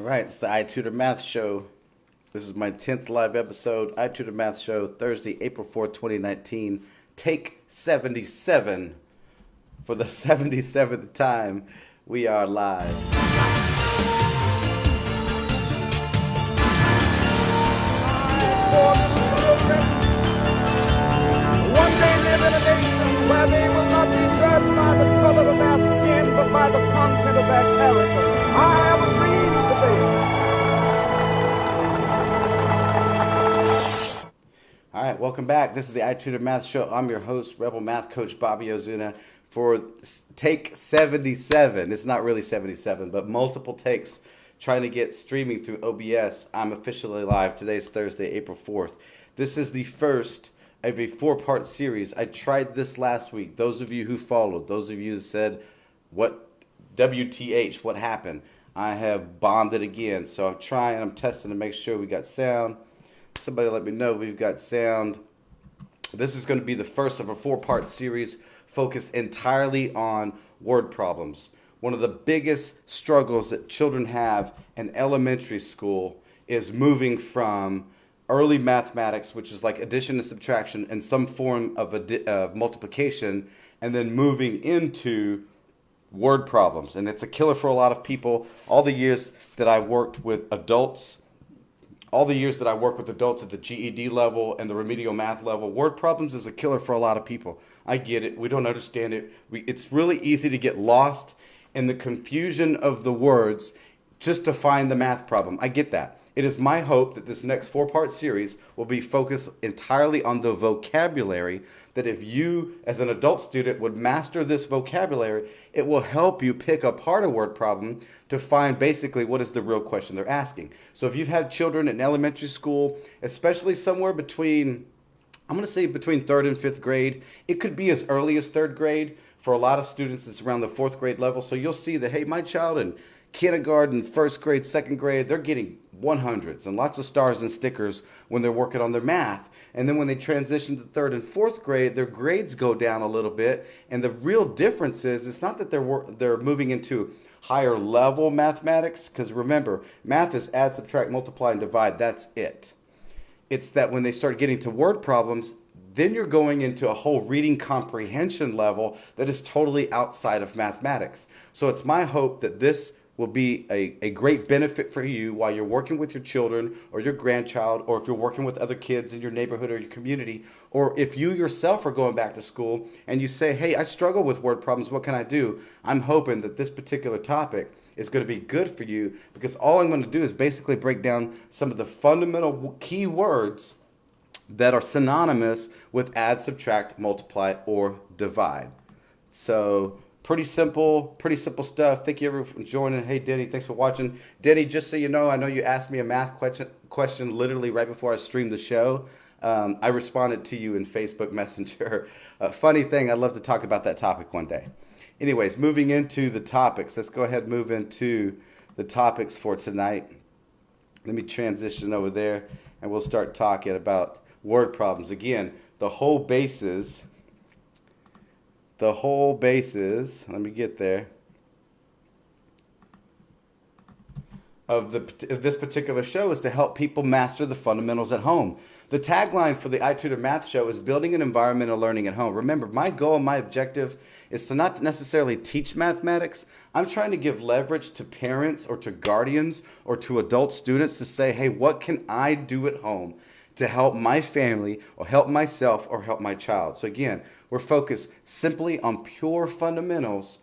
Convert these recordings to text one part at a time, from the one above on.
All right, it's the iTutor Math Show. This is my 10th live episode. iTutor Math Show, Thursday, April 4th, 2019. Take 77. For the 77th time, we are live. One day live in a nation where they will not be judged by the color of their skin, but by the content of their character. I have a dream today. All right, welcome back. This is the iTutor Math Show. I'm your host, Rebel Math Coach Bobby Ozuna, for take 77. It's not really 77, but multiple takes trying to get streaming through OBS. I'm officially live. Today's Thursday, April 4th. This is the first of a 4-part series. I tried this last week. Those of you who followed, those of you who said, what WTH, what happened? I have bombed it again. So I'm testing to make sure we got sound. Somebody let me know we've got sound. This is going to be the first of a 4-part series focused entirely on word problems. One of the biggest struggles that children have in elementary school is moving from early mathematics, which is like addition and subtraction and some form of multiplication, and then moving into word problems. And it's a killer for a lot of people. All the years that I worked with adults at the GED level and the remedial math level, word problems is a killer for a lot of people. I get it. We don't understand it. It's really easy to get lost in the confusion of the words just to find the math problem. I get that. It is my hope that this next 4-part series will be focused entirely on the vocabulary, that if you, as an adult student, would master this vocabulary, it will help you pick apart a word problem to find basically what is the real question they're asking. So if you've had children in elementary school, especially somewhere between, I'm going to say between 3rd and 5th grade, it could be as early as 3rd grade. For a lot of students, it's around the 4th grade level. So you'll see that, hey, my child in kindergarten, 1st grade, 2nd grade, they're getting 100s and lots of stars and stickers when they're working on their math. And then when they transition to 3rd and 4th grade, their grades go down a little bit. And the real difference is it's not that they're moving into higher level mathematics, because remember, math is add, subtract, multiply, and divide. That's it. It's that when they start getting to word problems, then you're going into a whole reading comprehension level that is totally outside of mathematics. So it's my hope that this will be a great benefit for you while you're working with your children or your grandchild, or if you're working with other kids in your neighborhood or your community, or if you yourself are going back to school and you say, hey, I struggle with word problems, what can I do? I'm hoping that this particular topic is going to be good for you, because all I'm going to do is basically break down some of the fundamental key words that are synonymous with add, subtract, multiply, or divide. So pretty simple stuff. Thank you everyone for joining. Hey, Denny, thanks for watching. Denny, just so you know, I know you asked me a math question literally right before I streamed the show. I responded to you in Facebook Messenger. Funny thing, I'd love to talk about that topic one day. Anyways, moving into the topics. Let's go ahead and move into the topics for tonight. Let me transition over there, and we'll start talking about word problems. Again, the whole basis, let me get there, of this particular show is to help people master the fundamentals at home. The tagline for the iTutor Math Show is building an environment of learning at home. Remember, my goal and my objective is to not necessarily teach mathematics. I'm trying to give leverage to parents or to guardians or to adult students to say, hey, what can I do at home to help my family or help myself or help my child? So again, we're focused simply on pure fundamentals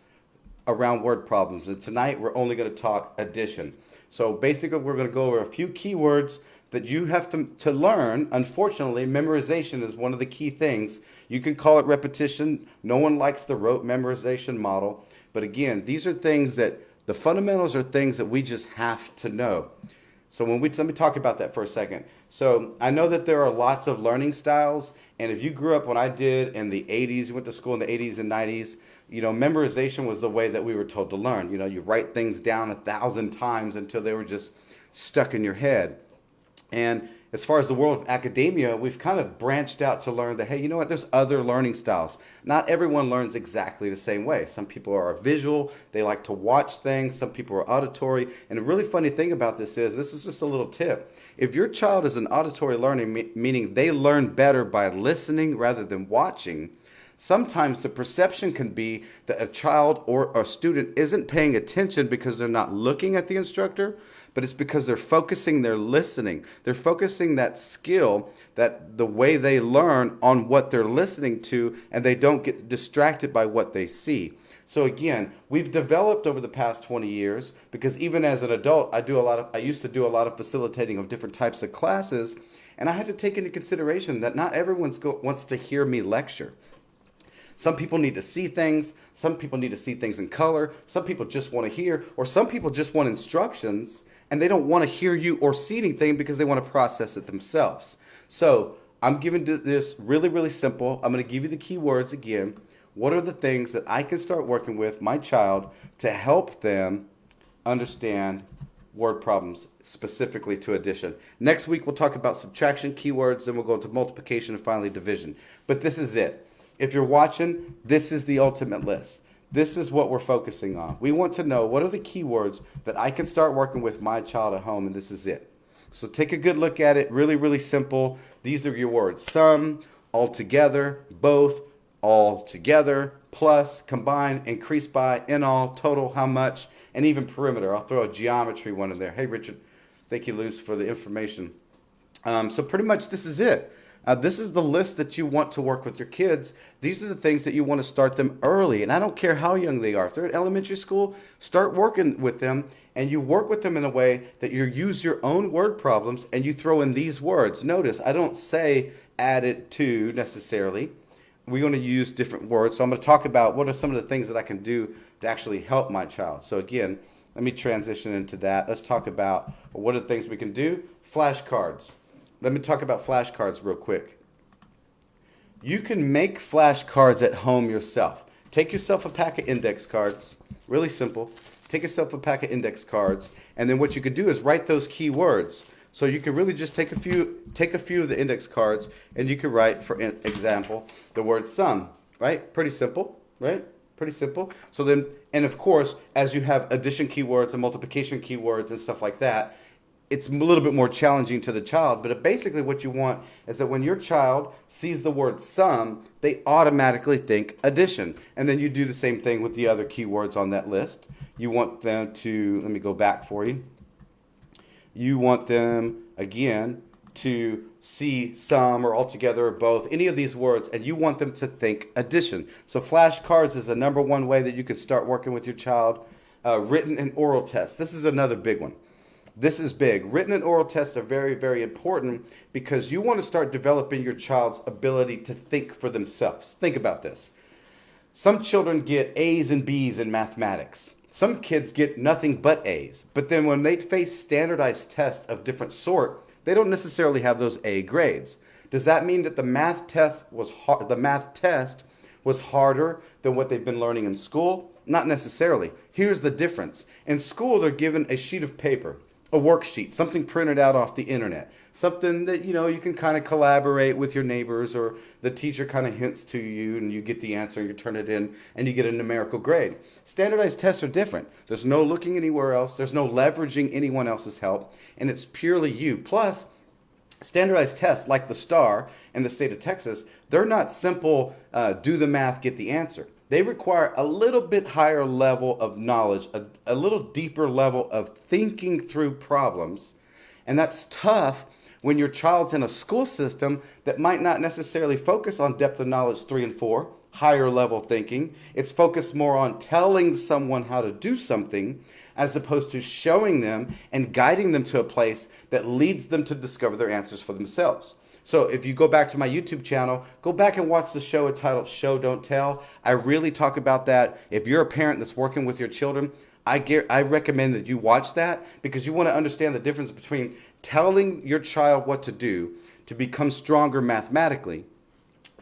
around word problems. And tonight we're only going to talk addition. So basically we're going to go over a few keywords that you have to learn. Unfortunately, memorization is one of the key things. You can call it repetition. No one likes the rote memorization model. But again, these are things that, the fundamentals are things that we just have to know. So let me talk about that for a second. So I know that there are lots of learning styles, and if you grew up when I did in the 80s, you went to school in the 80s and 90s, memorization was the way that we were told to learn. You write things down 1,000 times until they were just stuck in your head. And As far as the world of academia, we've kind of branched out to learn that, hey, you know what, there's other learning styles. Not everyone learns exactly the same way. Some people are visual, they like to watch things, some people are auditory. And the really funny thing about this is just a little tip. If your child is an auditory learning, meaning they learn better by listening rather than watching, sometimes the perception can be that a child or a student isn't paying attention because they're not looking at the instructor, but it's because they're focusing their listening. They're focusing that skill, that the way they learn on what they're listening to, and they don't get distracted by what they see. So again, we've developed over the past 20 years, because even as an adult, I used to do a lot of facilitating of different types of classes, and I had to take into consideration that not everyone wants to hear me lecture. Some people need to see things. Some people need to see things in color. Some people just want to hear, or some people just want instructions and they don't want to hear you or see anything because they want to process it themselves. So I'm giving this really, really simple. I'm going to give you the key words again. What are the things that I can start working with my child to help them understand word problems, specifically to addition? Next week, we'll talk about subtraction keywords, then we'll go into multiplication and finally division. But this is it. If you're watching, this is the ultimate list. This is what we're focusing on. We want to know what are the keywords that I can start working with my child at home, and this is it. So take a good look at it. Really, really simple. These are your words. Sum, altogether, both, all together, plus, combine, increase by, in all, total, how much, and even perimeter. I'll throw a geometry one in there. Hey, Richard, thank you, Luz, for the information. So pretty much this is it. This is the list that you want to work with your kids. These are the things that you want to start them early. And I don't care how young they are. If they're in elementary school, start working with them. And you work with them in a way that you use your own word problems and you throw in these words. Notice, I don't say add it to necessarily. We're going to use different words. So I'm going to talk about what are some of the things that I can do to actually help my child. So again, let me transition into that. Let's talk about what are the things we can do. Flashcards. Let me talk about flashcards real quick. You can make flashcards at home yourself. Take yourself a pack of index cards. Really simple. Take yourself a pack of index cards, and then what you could do is write those key words. So you can really just take a few of the index cards, and you could write, for example, the word sum. Right? Pretty simple. Right? Pretty simple. So then, and of course, as you have addition keywords and multiplication keywords and stuff like that, it's a little bit more challenging to the child, but basically what you want is that when your child sees the word sum, they automatically think addition. And then you do the same thing with the other keywords on that list. You want them to, let me go back for you. You want them, again, to see sum or altogether or both, any of these words, and you want them to think addition. So flashcards is the number one way that you can start working with your child. Written and oral tests. This is another big one. This is big. Written and oral tests are very, very important because you want to start developing your child's ability to think for themselves. Think about this. Some children get A's and B's in mathematics. Some kids get nothing but A's. But then when they face standardized tests of different sort, they don't necessarily have those A grades. Does that mean that the math test was harder than what they've been learning in school? Not necessarily. Here's the difference. In school, they're given a sheet of paper, a worksheet, something printed out off the internet, something that, you can kind of collaborate with your neighbors, or the teacher kind of hints to you and you get the answer, you turn it in, and you get a numerical grade. Standardized tests are different. There's no looking anywhere else. There's no leveraging anyone else's help, and it's purely you. Plus, standardized tests like the STAR in the state of Texas, they're not simple, do the math, get the answer. They require a little bit higher level of knowledge, a little deeper level of thinking through problems. And that's tough when your child's in a school system that might not necessarily focus on depth of knowledge 3 and 4, higher level thinking. It's focused more on telling someone how to do something as opposed to showing them and guiding them to a place that leads them to discover their answers for themselves. So if you go back to my YouTube channel, go back and watch the show entitled Show Don't Tell. I really talk about that. If you're a parent that's working with your children, I recommend that you watch that, because you want to understand the difference between telling your child what to do to become stronger mathematically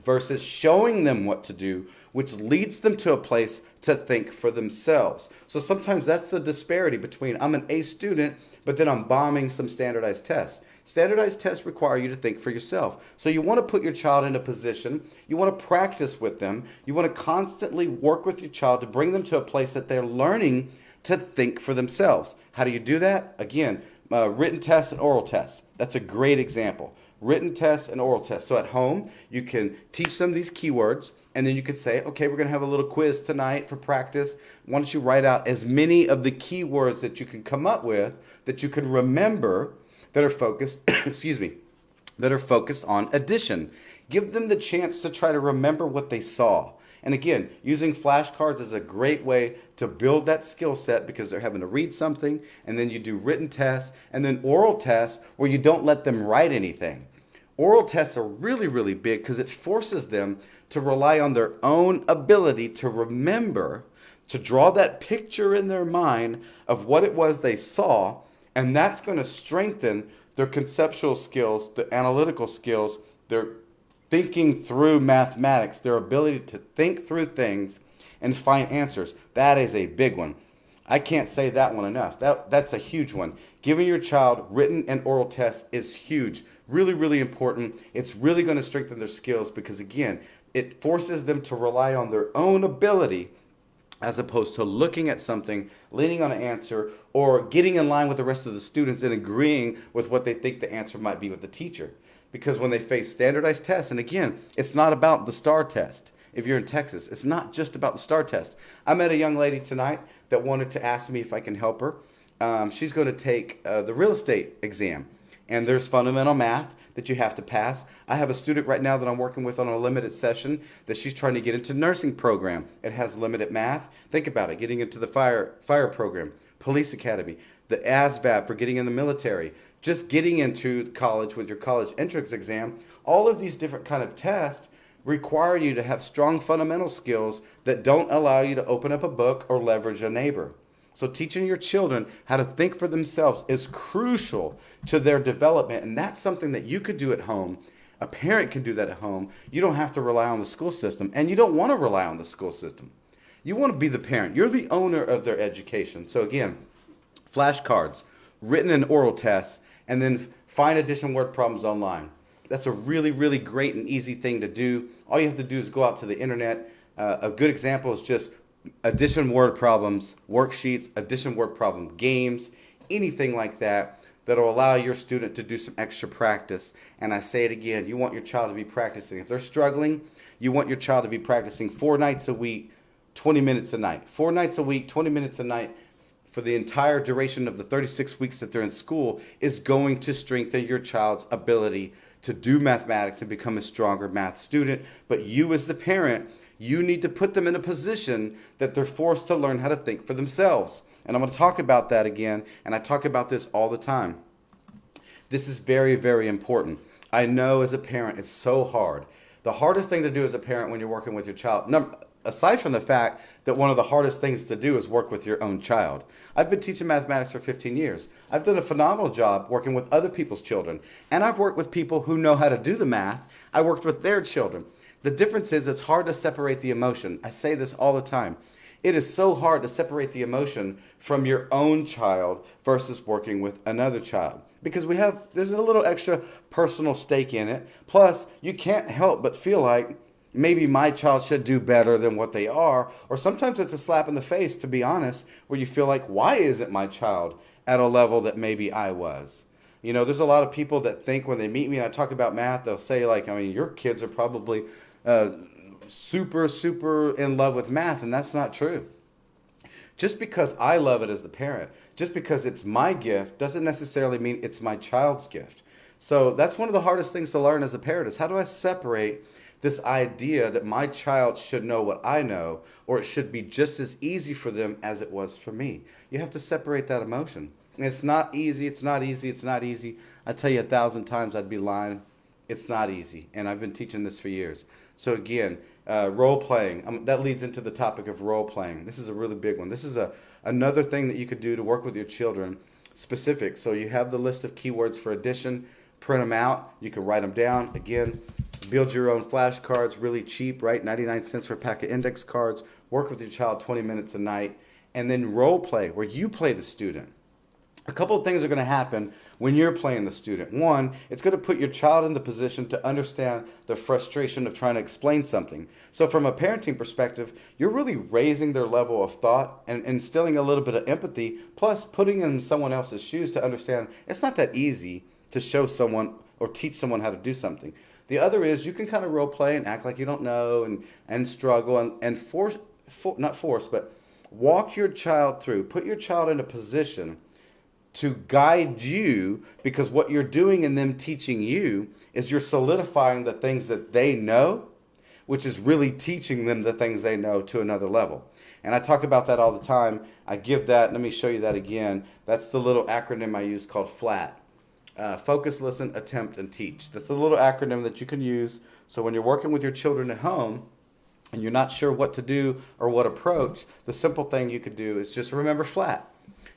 versus showing them what to do, which leads them to a place to think for themselves. So sometimes that's the disparity between I'm an A student, but then I'm bombing some standardized tests. Standardized tests require you to think for yourself. So you want to put your child in a position, you want to practice with them, you want to constantly work with your child to bring them to a place that they're learning to think for themselves. How do you do that? Again, written tests and oral tests. That's a great example. Written tests and oral tests. So at home, you can teach them these keywords, and then you could say, okay, we're going to have a little quiz tonight for practice. Why don't you write out as many of the keywords that you can come up with that you can remember that are focused, excuse me, that are focused on addition. Give them the chance to try to remember what they saw. And again, using flashcards is a great way to build that skill set because they're having to read something, and then you do written tests, and then oral tests where you don't let them write anything. Oral tests are really, really big because it forces them to rely on their own ability to remember, to draw that picture in their mind of what it was they saw, and that's going to strengthen their conceptual skills, the analytical skills, their thinking through mathematics, their ability to think through things and find answers. That is a big one. I can't say that one enough. That's a huge one. Giving your child written and oral tests is huge. Really, really important. It's really going to strengthen their skills because, again, it forces them to rely on their own ability as opposed to looking at something, leaning on an answer, or getting in line with the rest of the students and agreeing with what they think the answer might be with the teacher. Because when they face standardized tests, and again, it's not about the STAR test. If you're in Texas, it's not just about the STAR test. I met a young lady tonight that wanted to ask me if I can help her. She's going to take the real estate exam, and there's fundamental math that you have to pass. I have a student right now that I'm working with on a limited session that she's trying to get into nursing program. It has limited math. Think about it, getting into the fire program, police academy, the ASVAB for getting in the military, just getting into college with your college entrance exam. All of these different kind of tests require you to have strong fundamental skills that don't allow you to open up a book or leverage a neighbor. So teaching your children how to think for themselves is crucial to their development, and that's something that you could do at home. A parent can do that at home. You don't have to rely on the school system, and you don't want to rely on the school system. You want to be the parent. You're the owner of their education. So again, flashcards, written and oral tests, and then find addition word problems online. That's a really, really great and easy thing to do. All you have to do is go out to the internet. A good example is just addition word problems, worksheets, addition word problem games, anything like that that'll allow your student to do some extra practice. And I say it again, you want your child to be practicing. If they're struggling, you want your child to be practicing 4 nights a week, 20 minutes a night. 4 nights a week, 20 minutes a night for the entire duration of the 36 weeks that they're in school is going to strengthen your child's ability to do mathematics and become a stronger math student. But you as the parent, you need to put them in a position that they're forced to learn how to think for themselves. And I'm going to talk about that again, and I talk about this all the time. This is very, very important. I know as a parent, it's so hard. The hardest thing to do as a parent when you're working with your child, aside from the fact that one of the hardest things to do is work with your own child. I've been teaching mathematics for 15 years. I've done a phenomenal job working with other people's children, and I've worked with people who know how to do the math. I worked with their children. The difference is it's hard to separate the emotion. I say this all the time. It is so hard to separate the emotion from your own child versus working with another child. Because there's a little extra personal stake in it. Plus, you can't help but feel like maybe my child should do better than what they are. Or sometimes it's a slap in the face, to be honest, where you feel like, why isn't my child at a level that maybe I was? You know, there's a lot of people that think when they meet me and I talk about math, they'll say like, I mean, your kids are probably super, super in love with math, and that's not true. Just because I love it as the parent, just because it's my gift, doesn't necessarily mean it's my child's gift. So that's one of the hardest things to learn as a parent is how do I separate this idea that my child should know what I know, or it should be just as easy for them as it was for me. You have to separate that emotion. And it's not easy, it's not easy, it's not easy. I tell you 1,000 times I'd be lying. It's not easy, and I've been teaching this for years. So again, role playing, that leads into the topic of role playing. This is a really big one. This is another thing that you could do to work with your children, specific. So you have the list of keywords for addition, print them out, you can write them down. Again, build your own flashcards, really cheap, right? 99 cents for a pack of index cards. Work with your child 20 minutes a night, and then role play, where you play the student. A couple of things are going to happen when you're playing the student. One, it's going to put your child in the position to understand the frustration of trying to explain something. So from a parenting perspective, you're really raising their level of thought and instilling a little bit of empathy, plus putting them in someone else's shoes to understand it's not that easy to show someone or teach someone how to do something. The other is you can kind of role play and act like you don't know and struggle and not force, but walk your child through, put your child in a position to guide you, because what you're doing in them teaching you is you're solidifying the things that they know, which is really teaching them the things they know to another level. And I talk about that all the time. I give that, let me show you that again. That's the little acronym I use called FLAT. Focus, listen, attempt, and teach. That's a little acronym that you can use. So when you're working with your children at home and you're not sure what to do or what approach, the simple thing you could do is just remember FLAT.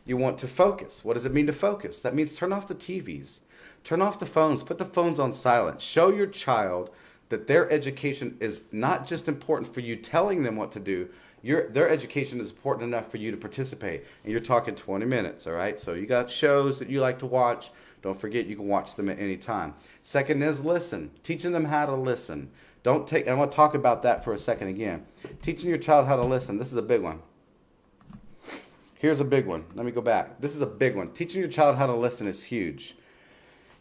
You want to focus. What does it mean to focus? That means turn off the TVs, turn off the phones, put the phones on silent. Show your child that their education is not just important for you telling them what to do. Their education is important enough for you to participate. And you're talking 20 minutes, all right? So you got shows that you like to watch. Don't forget you can watch them at any time. Second is listen. Teaching them how to listen. I want to talk about that for a second again. Teaching your child how to listen. This is a big one. Here's a big one. Let me go back. This is a big one. Teaching your child how to listen is huge.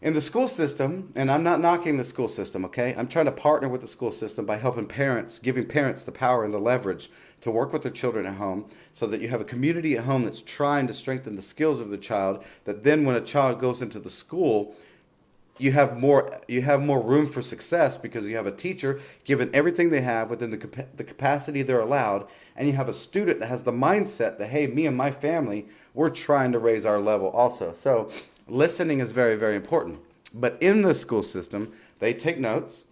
In the school system, and I'm not knocking the school system, okay? I'm trying to partner with the school system by helping parents, giving parents the power and the leverage to work with their children at home so that you have a community at home that's trying to strengthen the skills of the child, that then when a child goes into the school, you have more room for success because you have a teacher given everything they have within the capacity they're allowed, and you have a student that has the mindset that, hey, me and my family, we're trying to raise our level also. So listening is very, very important. But in the school system, they take notes,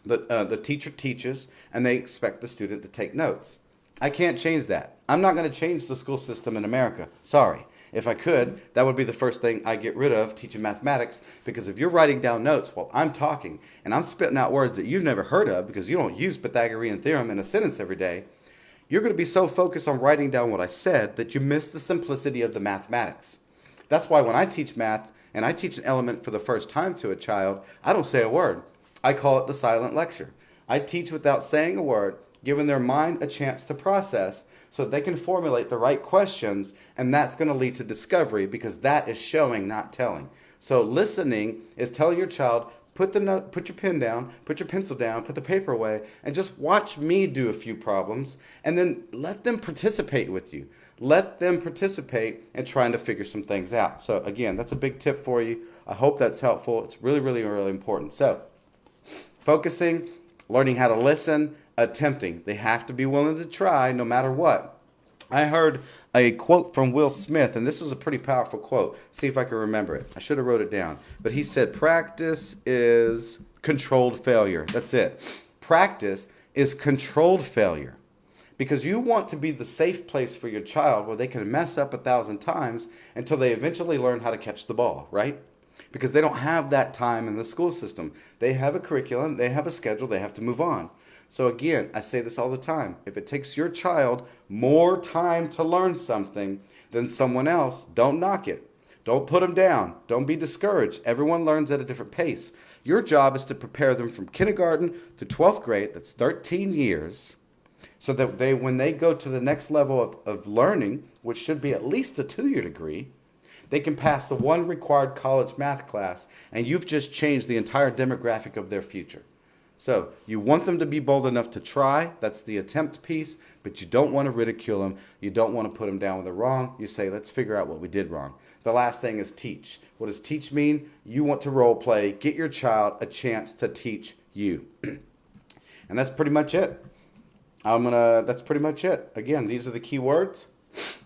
the teacher teaches, and they expect the student to take notes. I can't change that. I'm not going to change the school system in America. Sorry. If I could, that would be the first thing I get rid of, teaching mathematics, because if you're writing down notes while I'm talking and I'm spitting out words that you've never heard of because you don't use Pythagorean theorem in a sentence every day, you're going to be so focused on writing down what I said that you miss the simplicity of the mathematics. That's why when I teach math and I teach an element for the first time to a child, I don't say a word. I call it the silent lecture. I teach without saying a word, giving their mind a chance to process so that they can formulate the right questions, and that's going to lead to discovery because that is showing, not telling. So listening is telling your child, put your pen down, put your pencil down, put the paper away, and just watch me do a few problems, and then let them participate with you. Let them participate in trying to figure some things out. So again, that's a big tip for you. I hope that's helpful. It's really, really, really important. So focusing, learning how to listen, attempting. They have to be willing to try no matter what. I heard a quote from Will Smith, and this was a pretty powerful quote. See if I can remember it. I should have wrote it down. But he said, practice is controlled failure. That's it. Practice is controlled failure. Because you want to be the safe place for your child where they can mess up 1,000 times until they eventually learn how to catch the ball, right? Because they don't have that time in the school system. They have a curriculum, they have a schedule, they have to move on. So again, I say this all the time. If it takes your child more time to learn something than someone else, don't knock it. Don't put them down. Don't be discouraged. Everyone learns at a different pace. Your job is to prepare them from kindergarten to 12th grade, that's 13 years, so that when they go to the next level of learning, which should be at least a 2-year degree, they can pass the one required college math class, and you've just changed the entire demographic of their future. So you want them to be bold enough to try. That's the attempt piece, but you don't want to ridicule them. You don't want to put them down when they're wrong. You say, let's figure out what we did wrong. The last thing is teach. What does teach mean? You want to role play, get your child a chance to teach you. And that's pretty much it. That's pretty much it. Again, these are the key words.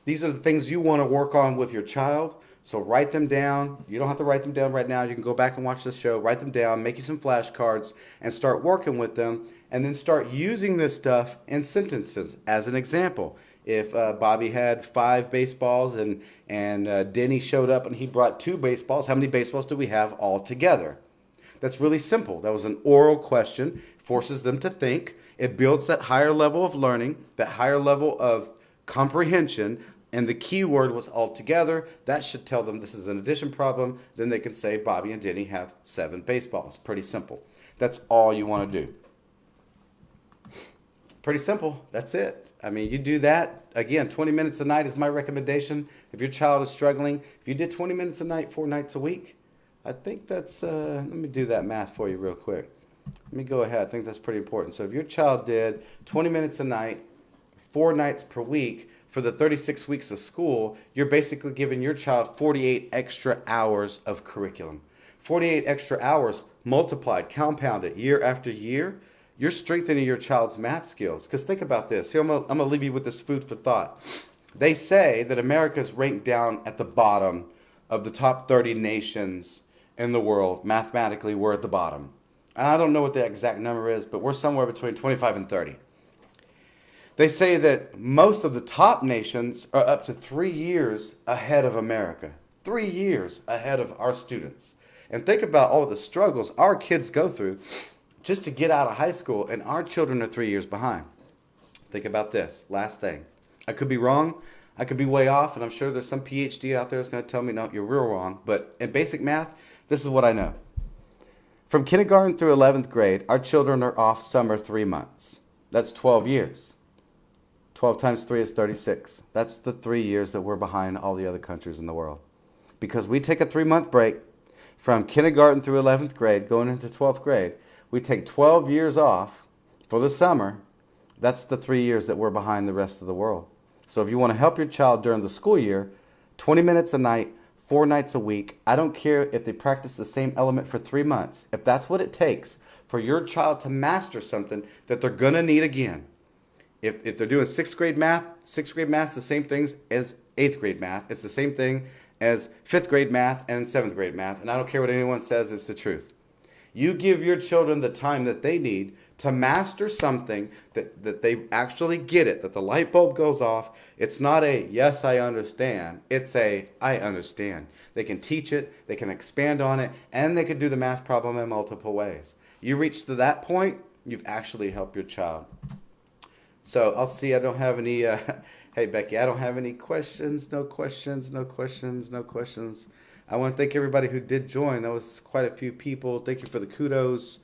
These are the things you want to work on with your child. So write them down. You don't have to write them down right now. You can go back and watch the show. Write them down, make you some flashcards, and start working with them. And then start using this stuff in sentences. As an example, if Bobby had 5 baseballs and Denny showed up and he brought 2 baseballs, how many baseballs do we have all together? That's really simple. That was an oral question. Forces them to think. It builds that higher level of learning, that higher level of comprehension, and the key word was altogether. That should tell them this is an addition problem. Then they can say Bobby and Denny have 7 baseballs. Pretty simple. That's all you want to do. Pretty simple. That's it. I mean, you do that. Again, 20 minutes a night is my recommendation. If your child is struggling, if you did 20 minutes a night, 4 nights a week, I think that's, let me do that math for you real quick. Let me go ahead. I think that's pretty important. So if your child did 20 minutes a night, 4 nights per week, for the 36 weeks of school, you're basically giving your child 48 extra hours of curriculum. 48 extra hours multiplied, compounded year after year, you're strengthening your child's math skills. Because think about this. Here, I'm going to leave you with this food for thought. They say that America is ranked down at the bottom of the top 30 nations in the world. Mathematically, we're at the bottom. And I don't know what the exact number is, but we're somewhere between 25 and 30. They say that most of the top nations are up to 3 years ahead of America. 3 years ahead of our students. And think about all the struggles our kids go through just to get out of high school, and our children are 3 years behind. Think about this. Last thing. I could be wrong. I could be way off, and I'm sure there's some PhD out there that's going to tell me, no, you're real wrong. But in basic math, this is what I know. From kindergarten through 11th grade, our children are off summer 3 months. That's 12 years. 12 times 3 is 36. That's the 3 years that we're behind all the other countries in the world. Because we take a 3-month break from kindergarten through 11th grade, going into 12th grade. We take 12 years off for the summer. That's the 3 years that we're behind the rest of the world. So if you want to help your child during the school year, 20 minutes a night, 4 nights a week, I don't care if they practice the same element for 3 months. If that's what it takes for your child to master something that they're going to need again. If they're doing 6th grade math is the same thing as 8th grade math. It's the same thing as 5th grade math and 7th grade math. And I don't care what anyone says, it's the truth. You give your children the time that they need to master something that they actually get it, that the light bulb goes off. It's not a, yes, I understand. It's a, I understand. They can teach it, they can expand on it, and they can do the math problem in multiple ways. You reach to that point, you've actually helped your child. So I'll see. I don't have any. Hey, Becky, I don't have any questions. No questions. No questions. No questions. I want to thank everybody who did join. That was quite a few people. Thank you for the kudos.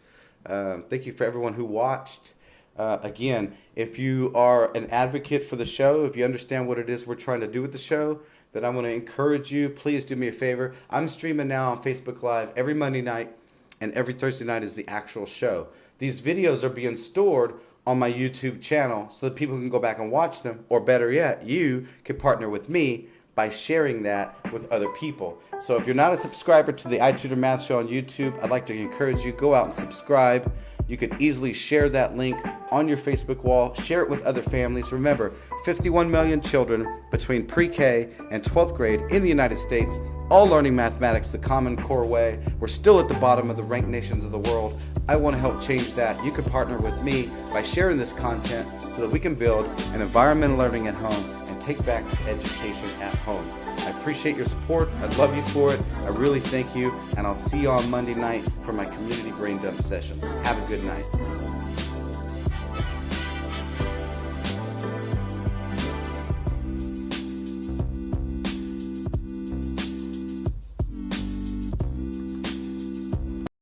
Thank you for everyone who watched. Again, if you are an advocate for the show, if you understand what it is we're trying to do with the show, then I'm going to encourage you. Please do me a favor. I'm streaming now on Facebook Live every Monday night, and every Thursday night is the actual show. These videos are being stored on my YouTube channel so that people can go back and watch them, or better yet, you can partner with me by sharing that with other people. So if you're not a subscriber to the iTutor Math Show on YouTube, I'd like to encourage you, go out and subscribe. You can easily share that link on your Facebook wall, share it with other families. Remember, 51 million children between pre-K and 12th grade in the United States, all learning mathematics the Common Core way. We're still at the bottom of the ranked nations of the world. I want to help change that. You can partner with me by sharing this content so that we can build an environmental learning at home and take back education at home. I appreciate your support. I love you for it. I really thank you. And I'll see you on Monday night for my community brain dump session. Have a good night.